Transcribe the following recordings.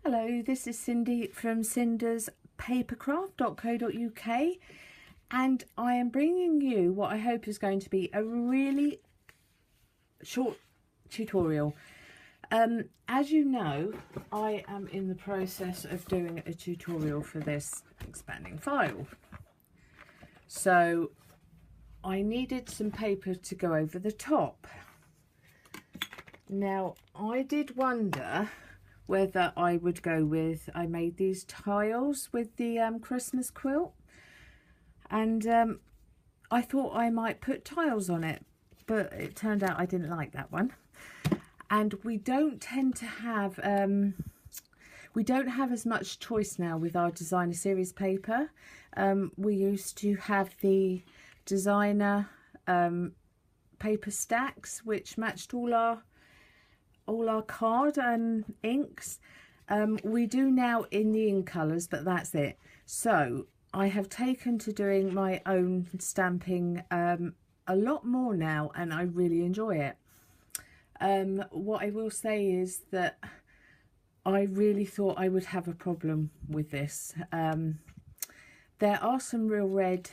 Hello, this is Cindy from Cinders Papercraft.co.uk, and I am bringing you what I hope is going to be a really short tutorial. As you know, I am in the process of doing a tutorial for this expanding file. So I needed some paper to go over the top. Now, I did wonder whether I would go with, I made these tiles with the Christmas quilt, and I thought I might put tiles on it, but it turned out I didn't like that one. And we don't tend to have, we don't have as much choice now with our designer series paper. We used to have the designer paper stacks which matched all our card and inks. We do now in the ink colours, but that's it. So I have taken to doing my own stamping a lot more now, and I really enjoy it. What I will say is that I really thought I would have a problem with this. There are some real red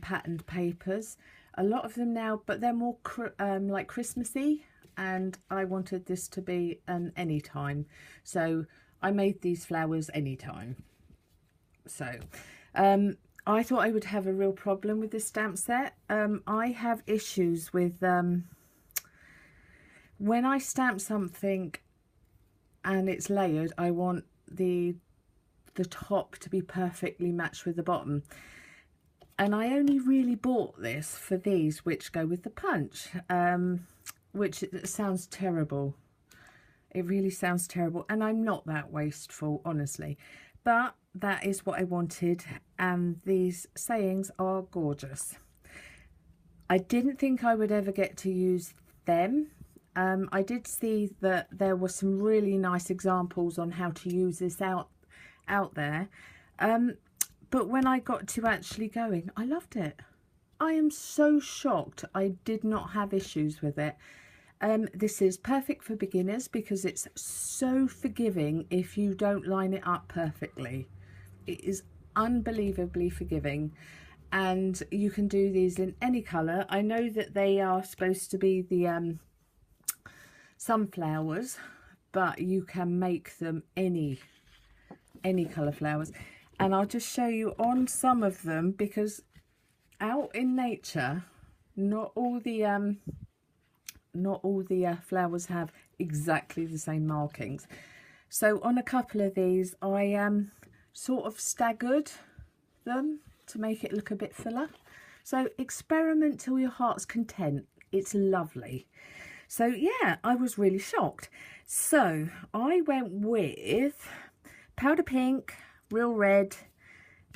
patterned papers, a lot of them now, but they're more like Christmassy, and I wanted this to be an anytime, so I made these flowers anytime. So I thought I would have a real problem with this stamp set. I have issues with when I stamp something and it's layered, I want the top to be perfectly matched with the bottom. And I only really bought this for these which go with the punch, which sounds terrible. It really sounds terrible, and I'm not that wasteful, honestly, but that is what I wanted, and these sayings are gorgeous. I didn't think I would ever get to use them. I did see that there were some really nice examples on how to use this out there, but when I got to actually going, I loved it. I am so shocked I did not have issues with it. This is perfect for beginners because it's so forgiving if you don't line it up perfectly. It is unbelievably forgiving, and you can do these in any colour. I know that they are supposed to be the sunflowers, but you can make them any colour flowers, and I'll just show you on some of them, because out in nature not all the flowers have exactly the same markings. So on a couple of these I sort of staggered them to make it look a bit fuller. So experiment till your heart's content. It's lovely. So yeah, I was really shocked. So I went with powder pink, real red,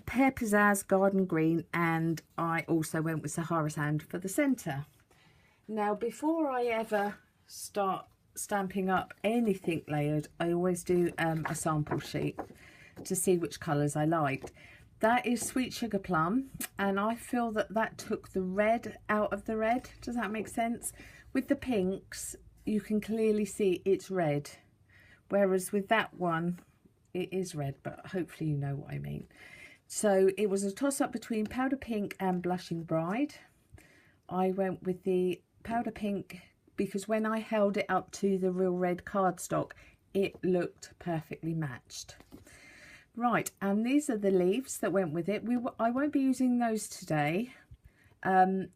pear pizzazz, garden green, and I also went with Sahara sand for the centre. Now, before I ever start stamping up anything layered, I always do a sample sheet to see which colours I liked. That is Sweet Sugar Plum, and I feel that that took the red out of the red. Does that make sense? With the pinks, you can clearly see it's red, whereas with that one, it is red, but hopefully you know what I mean. So it was a toss-up between Powder Pink and Blushing Bride. I went with the powder pink because when I held it up to the real red cardstock, it looked perfectly matched. Right, and these are the leaves that went with it. I won't be using those today. I'm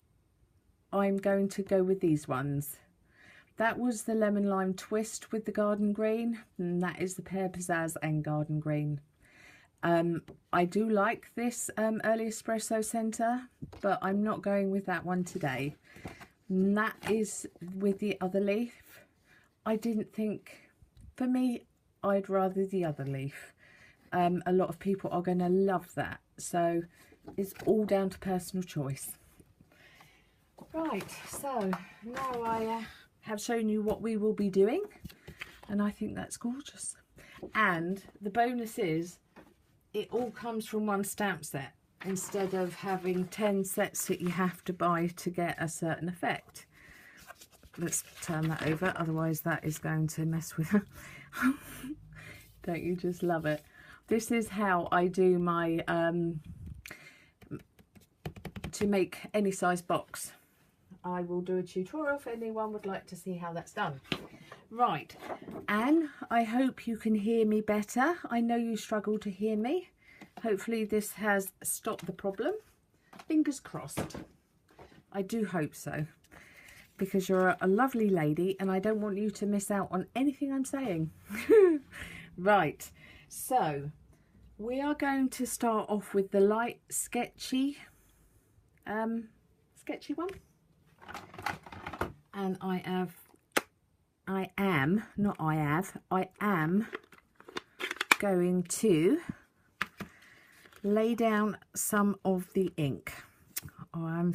going to go with these ones. That was the Lemon Lime Twist with the garden green, and that is the Pear Pizzazz and garden green. I do like this Early Espresso Centre, but I'm not going with that one today. And that is with the other leaf. I didn't think, for me, I'd rather the other leaf. A lot of people are going to love that, so it's all down to personal choice. Right, so now I have shown you what we will be doing, and I think that's gorgeous. And the bonus is it all comes from one stamp set instead of having 10 sets that you have to buy to get a certain effect. Let's turn that over, otherwise that is going to mess with Don't you just love it? This is how I do my to make any size box. I will do a tutorial if anyone would like to see how that's done. Right, Anne, I hope you can hear me better. I know you struggle to hear me. Hopefully this has stopped the problem. Fingers crossed. I do hope so, because you're a lovely lady and I don't want you to miss out on anything I'm saying. Right, so we are going to start off with the light sketchy one, and I am going to lay down some of the ink. Oh,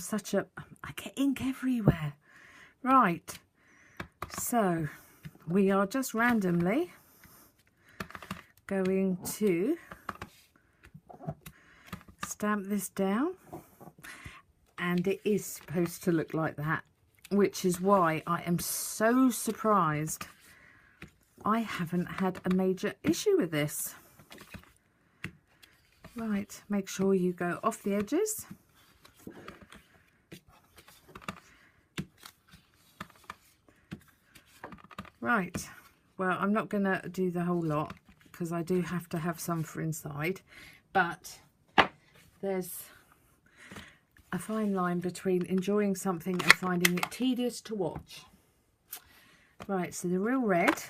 I get ink everywhere. Right, so we are just randomly going to stamp this down, and it is supposed to look like that, which is why I am so surprised I haven't had a major issue with this. Right, make sure you go off the edges. Right, well, I'm not going to do the whole lot because I do have to have some for inside, but there's a fine line between enjoying something and finding it tedious to watch. Right, so the real red.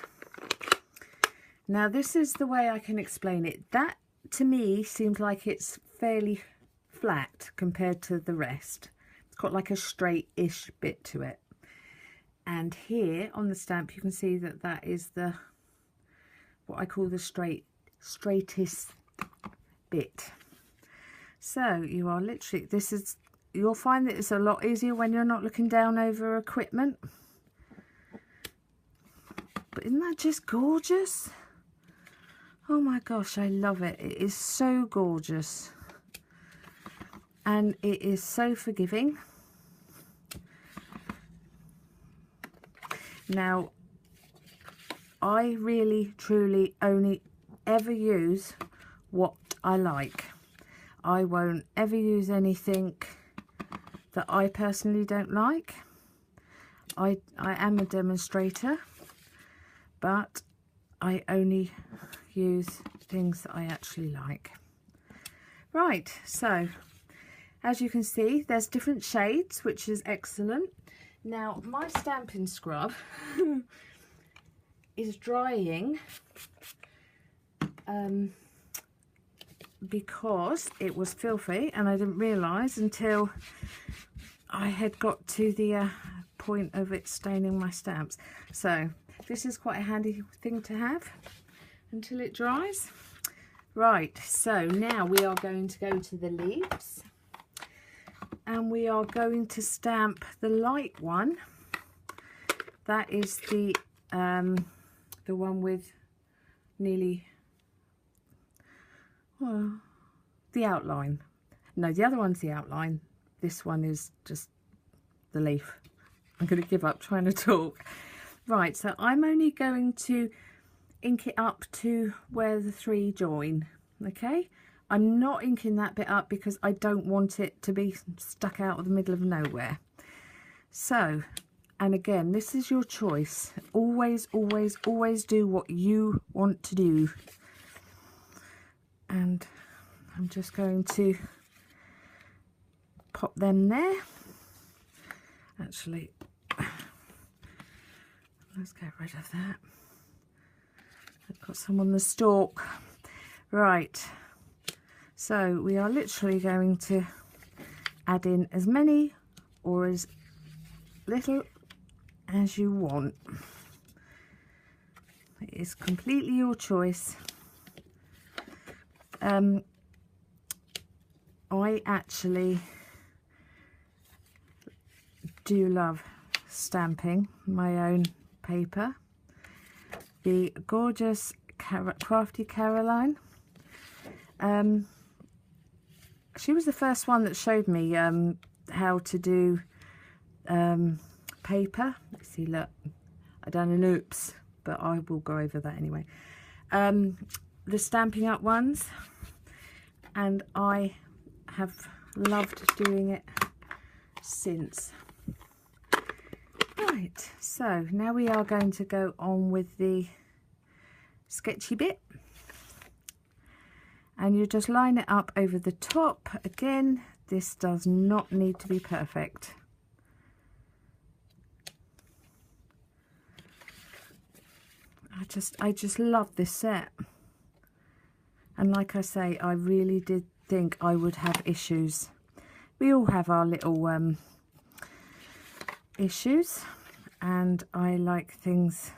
Now this is the way I can explain it. That to me seems like it's fairly flat compared to the rest. It's got like a straight-ish bit to it. And here on the stamp you can see that that is the what I call the straightest bit. So you are literally, you'll find that it's a lot easier when you're not looking down over equipment. But isn't that just gorgeous? Oh my gosh, I love it. It is so gorgeous. And it is so forgiving. Now, I really, truly only ever use what I like. I won't ever use anything that I personally don't like. I am a demonstrator, but I only use things that I actually like. Right, so as you can see, there's different shades, which is excellent. Now, my stamping scrub is drying because it was filthy and I didn't realise until I had got to the point of it staining my stamps. So this is quite a handy thing to have until it dries. Right, so now we are going to go to the leaves and we are going to stamp the light one. That is the one with nearly the outline. No, the other one's the outline. This one is just the leaf. I'm going to give up trying to talk. Right, so I'm only going to ink it up to where the three join. Okay, I'm not inking that bit up because I don't want it to be stuck out of the middle of nowhere. So, and again, this is your choice. Always, always, always do what you want to do. And I'm just going to pop them there. Actually, let's get rid of that. I've got some on the stalk. Right, so we are literally going to add in as many or as little as you want. It is completely your choice. I actually do love stamping my own paper. The gorgeous Crafty Caroline. She was the first one that showed me how to do paper. Let's see, look, I done an oops, but I will go over that anyway. the Stampin' Up ones, and I have loved doing it since. Right, so now we are going to go on with the sketchy bit, and you just line it up over the top. Again, this does not need to be perfect. I just love this set, and like I say, I really did think I would have issues. We all have our little issues, and I like things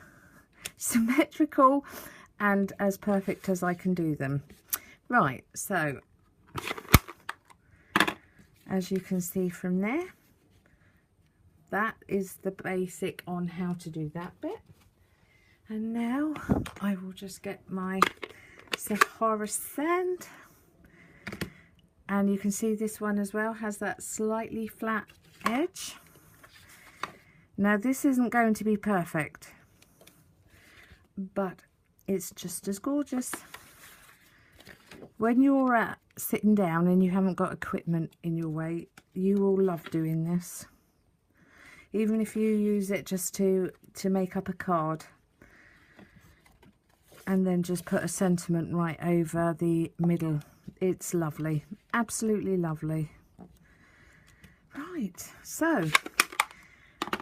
symmetrical and as perfect as I can do them. Right, so as you can see from there, that is the basic on how to do that bit. And now I will just get my Sahara sand, and you can see this one as well has that slightly flat edge. Now this isn't going to be perfect, but it's just as gorgeous. When you're sitting down and you haven't got equipment in your way, you will love doing this. Even if you use it just to make up a card, and then just put a sentiment right over the middle. It's lovely, absolutely lovely. Right, so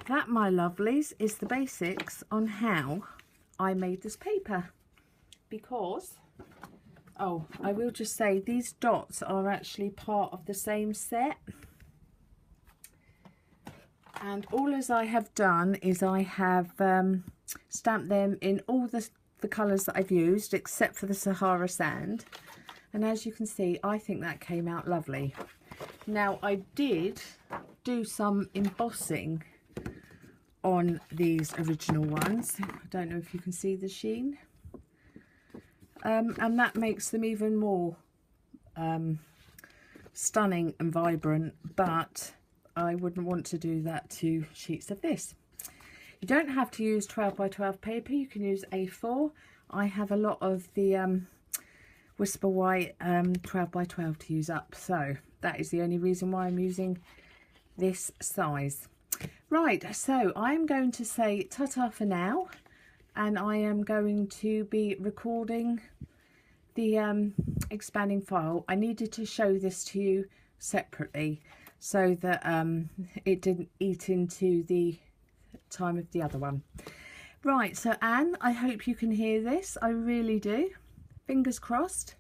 that, my lovelies, is the basics on how I made this paper. Because, oh, I will just say these dots are actually part of the same set, and all as I have done is I have stamped them in all the colours that I've used, except for the Sahara sand, and as you can see, I think that came out lovely. Now I did do some embossing on these original ones. I don't know if you can see the sheen, and that makes them even more stunning and vibrant, but I wouldn't want to do that to sheets of this. You don't have to use 12 by 12 paper, you can use A4. I have a lot of the Whisper White 12 by 12 to use up, so that is the only reason why I'm using this size. Right, so I'm going to say ta-ta for now, and I am going to be recording the expanding file. I needed to show this to you separately so that it didn't eat into the time of the other one. Right, so Anne, I hope you can hear this. I really do. Fingers crossed.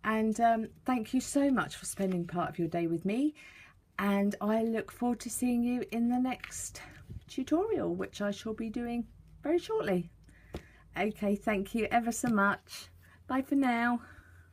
And thank you so much for spending part of your day with me, and I look forward to seeing you in the next tutorial, which I shall be doing very shortly. Okay, thank you ever so much. Bye for now.